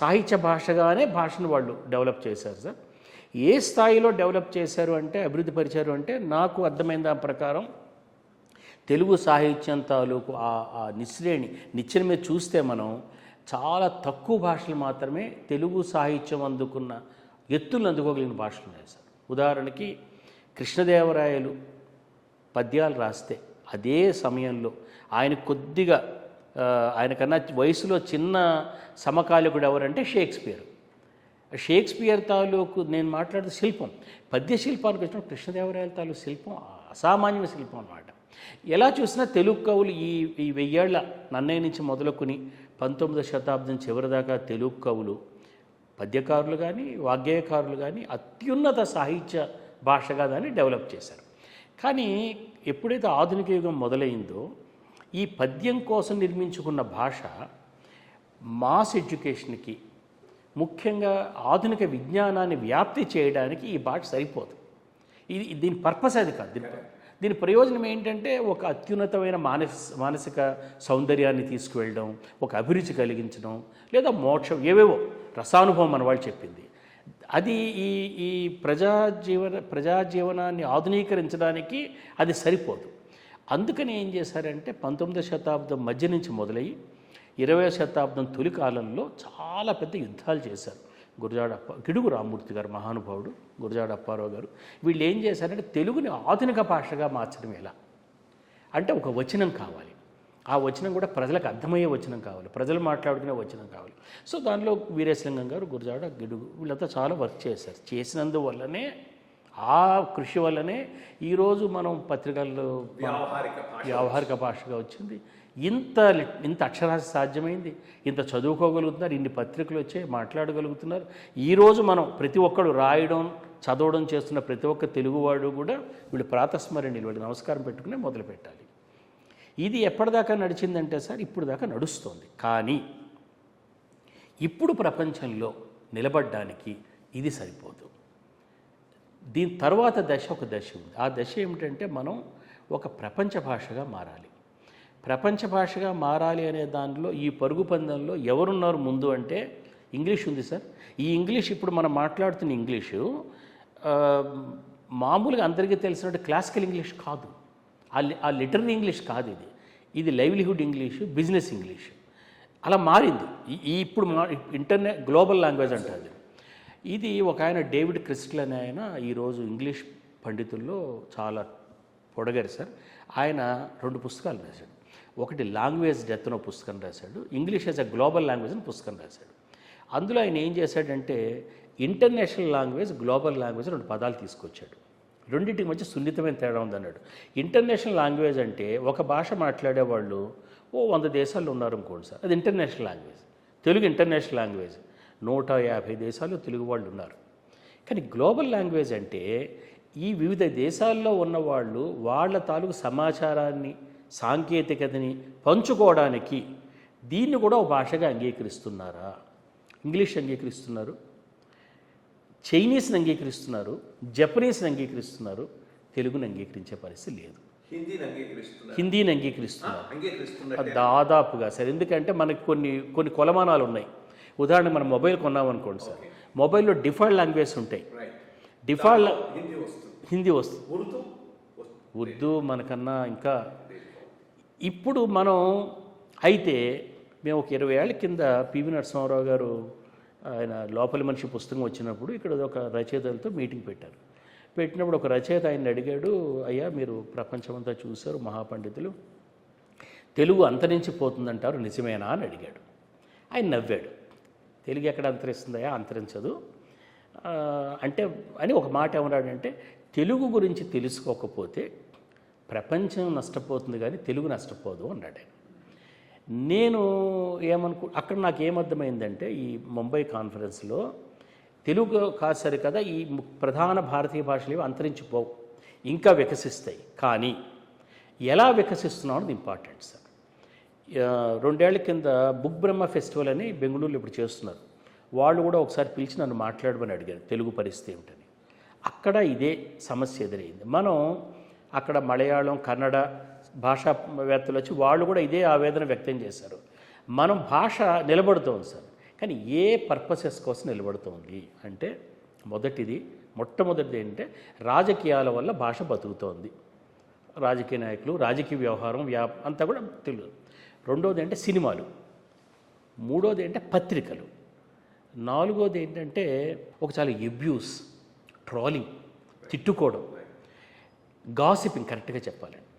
సాహిత్య భాషగానే భాషను వాళ్ళు డెవలప్ చేశారు సార్. ఏ స్థాయిలో డెవలప్ చేశారు అంటే, అభివృద్ధి పరిచారు అంటే, నాకు అర్థమైన దాని ప్రకారం తెలుగు సాహిత్యం తాలూకు ఆ నిచ్చెన మీద చూస్తే మనం చాలా తక్కువ భాషలు మాత్రమే తెలుగు సాహిత్యం అందుకున్న ఎత్తులను అందుకోగలిగిన భాషలు ఉన్నాయి సార్. ఉదాహరణకి కృష్ణదేవరాయలు పద్యాలు రాస్తే అదే సమయంలో ఆయన కొద్దిగా ఆయనకన్నా వయసులో చిన్న సమకాలికుడు ఎవరంటే షేక్స్పియర్ తాలూకు నేను మాట్లాడిన శిల్పం, పద్య శిల్పానికి వచ్చిన కృష్ణదేవరాయల తాలూకు శిల్పం అసామాన్యమైన శిల్పం అన్నమాట. ఎలా చూసినా తెలుగు కవులు ఈ 1000 ఏళ్ల నన్నయ్య నుంచి మొదలుకొని 19వ శతాబ్దం చివరి దాకా తెలుగు కవులు పద్యకారులు కానీ వాగ్గేయకారులు కానీ అత్యున్నత సాహిత్య భాషగా దాన్ని డెవలప్ చేశారు. కానీ ఎప్పుడైతే ఆధునిక యుగం మొదలైందో ఈ పద్యం కోసం నిర్మించుకున్న భాష మాస్ ఎడ్యుకేషన్కి, ముఖ్యంగా ఆధునిక విజ్ఞానాన్ని వ్యాప్తి చేయడానికి ఈ భాష సరిపోదు. దీని పర్పస్ అది కాదు. దీని ప్రయోజనం ఏంటంటే ఒక అత్యున్నతమైన మానసిక సౌందర్యాన్ని తీసుకువెళ్ళడం, ఒక అభిరుచి కలిగించడం, లేదా మోక్షం, ఏవేవో రసానుభవం మన వాళ్ళు చెప్పింది. అది ఈ ప్రజాజీవనాన్ని ఆధునీకరించడానికి అది సరిపోదు. అందుకని ఏం చేశారంటే 19వ శతాబ్దం మధ్య నుంచి మొదలయ్యి 20వ శతాబ్దం తొలి కాలంలో చాలా పెద్ద యుద్ధాలు చేశారు. గిడుగు రామ్మూర్తి గారు మహానుభావుడు, గురజాడ అప్పారావు గారు, వీళ్ళు ఏం చేశారంటే తెలుగుని ఆధునిక భాషగా మార్చడం ఎలా అంటే ఒక వచనం కావాలి, ఆ వచనం కూడా ప్రజలకు అర్థమయ్యే వచనం కావాలి, ప్రజలు మాట్లాడుకునే వచనం కావాలి. సో దానిలో వీరేశలింగం గారు, గురజాడ, గిడుగు వీళ్ళంతా చాలా వర్క్ చేశారు. చేసినందువల్లనే ఆ కృషి వల్లనే ఈరోజు మనం పత్రికల్లో వ్యావహారిక భాషగా వచ్చింది. ఇంత అక్షరాస్యత సాధ్యమైంది, ఇంత చదువుకోగలుగుతున్నారు, ఇన్ని పత్రికలు వచ్చాయి, మాట్లాడగలుగుతున్నారు. ఈరోజు మనం ప్రతి ఒక్కడు రాయడం చదవడం చేస్తున్న ప్రతి ఒక్క తెలుగువాడు కూడా వీళ్ళు ప్రాతస్మరణి, వీళ్ళు నమస్కారం పెట్టుకునే మొదలు పెట్టాలి. ఇది ఎప్పటిదాకా నడిచిందంటే సార్ ఇప్పుడు దాకా నడుస్తోంది. కానీ ఇప్పుడు ప్రపంచంలో నిలబడ్డానికి ఇది సరిపోదు. దీని తర్వాత ఒక దశ ఉంది. ఆ దశ ఏమిటంటే మనం ఒక ప్రపంచ భాషగా మారాలి. ప్రపంచ భాషగా మారాలి అనే దానిలో ఈ పరుగు పందెంలో ఎవరున్నారు ముందు అంటే ఇంగ్లీష్ ఉంది సార్. ఈ ఇంగ్లీష్ ఇప్పుడు మనం మాట్లాడుతున్న ఇంగ్లీషు మామూలుగా అందరికీ తెలిసినట్టు క్లాసికల్ ఇంగ్లీష్ కాదు, ఆ లిటరరీ ఇంగ్లీష్ కాదు. ఇది లైవ్లీహుడ్ ఇంగ్లీషు, బిజినెస్ ఇంగ్లీషు అలా మారింది. ఇప్పుడు గ్లోబల్ లాంగ్వేజ్ అంటారు. ఇది ఒక ఆయన డేవిడ్ క్రిస్టల్ అనే ఆయన ఈరోజు ఇంగ్లీష్ పండితుల్లో చాలా పొడగారు సార్. ఆయన 2 పుస్తకాలు రాశాడు. ఒకటి లాంగ్వేజ్ డెత్ అనే పుస్తకం రాశాడు, English as a global language అని పుస్తకం రాశాడు. అందులో ఆయన ఏం చేశాడంటే ఇంటర్నేషనల్ లాంగ్వేజ్, గ్లోబల్ లాంగ్వేజ్ 2 పదాలు తీసుకొచ్చాడు. రెండింటికి మధ్య సున్నితమైన తేడా ఉందన్నాడు. ఇంటర్నేషనల్ లాంగ్వేజ్ అంటే ఒక భాష మాట్లాడేవాళ్ళు 100 దేశాల్లో ఉన్నారు అనుకోండి సార్, అది international language. Telugu international language, 150 దేశాల్లో తెలుగు వాళ్ళు ఉన్నారు. కానీ గ్లోబల్ లాంగ్వేజ్ అంటే ఈ వివిధ దేశాల్లో ఉన్నవాళ్ళు వాళ్ళ తాలూకు సమాచారాన్ని, సాంకేతికతని పంచుకోవడానికి దీన్ని కూడా ఒక భాషగా అంగీకరిస్తున్నారా? ఇంగ్లీష్ అంగీకరిస్తున్నారు, చైనీస్ని అంగీకరిస్తున్నారు, జపనీస్ని అంగీకరిస్తున్నారు, తెలుగుని అంగీకరించే పరిస్థితి లేదు. హిందీని అంగీకరిస్తున్నారు దాదాపుగా సార్. ఎందుకంటే మనకి కొన్ని కొలమానాలు ఉన్నాయి. ఉదాహరణ మనం మొబైల్ కొన్నామనుకోండి సార్, మొబైల్లో డిఫాల్ట్ లాంగ్వేజ్ ఉంటాయి. డిఫాల్ట్ హిందీ వస్తుంది, ఉర్దూ మనకన్నా ఇంకా. ఇప్పుడు మనం అయితే మేము ఒక 20 ఏళ్ల కింద పివి నరసింహారావు గారు ఆయన లోపలి మనిషి పుస్తకం వచ్చినప్పుడు ఇక్కడ ఒక రచయితలతో మీటింగ్ పెట్టినప్పుడు ఒక రచయిత ఆయన అడిగాడు, అయ్యా మీరు ప్రపంచమంతా చూశారు, మహాపండితులు, తెలుగు అంతరించిపోతుందంటారు నిజమేనా అని అడిగాడు. ఆయన నవ్వాడు. తెలుగు ఎక్కడ అంతరిస్తుందయా? అంతరించదు అంటే అని ఒక మాట ఏమన్నాడంటే, తెలుగు గురించి తెలుసుకోకపోతే ప్రపంచం నష్టపోతుంది కానీ తెలుగు నష్టపోదు అన్నాడు ఆయన. నేను అక్కడ నాకు ఏమర్థమైందంటే ఈ ముంబై కాన్ఫరెన్స్లో తెలుగు కాదు సరి కదా, ఈ ప్రధాన భారతీయ భాషలు అంతరించిపోవు, ఇంకా వికసిస్తాయి. కానీ ఎలా వికసిస్తున్నావు అనేది ఇంపార్టెంట్ సార్. 2 ఏళ్ల కింద బుక్ బ్రహ్మ ఫెస్టివల్ అని బెంగళూరులో ఇప్పుడు చేస్తున్నారు. వాళ్ళు కూడా ఒకసారి పిలిచి నన్ను మాట్లాడమని అడిగారు తెలుగు పరిస్థితి ఏమిటని. అక్కడ ఇదే సమస్య ఎదురైంది. మనం అక్కడ మలయాళం, కన్నడ భాషావేత్తలు వచ్చి వాళ్ళు కూడా ఇదే ఆవేదన వ్యక్తం చేశారు. మనం భాష నిలబడుతోంది సార్, కానీ ఏ పర్పసెస్ కోసం నిలబడుతోంది అంటే మొట్టమొదటిది ఏంటంటే రాజకీయాల వల్ల భాష బతుకుతోంది. రాజకీయ నాయకులు, రాజకీయ వ్యవహారం అంతా కూడా తెలుగు. రెండోది అంటే సినిమాలు, మూడోది అంటే పత్రికలు, నాలుగోది ఏంటంటే చాలా అబ్యూస్, ట్రోలింగ్, తిట్టుకోవడం, గాసిపింగ్ కరెక్ట్గా చెప్పాలండి.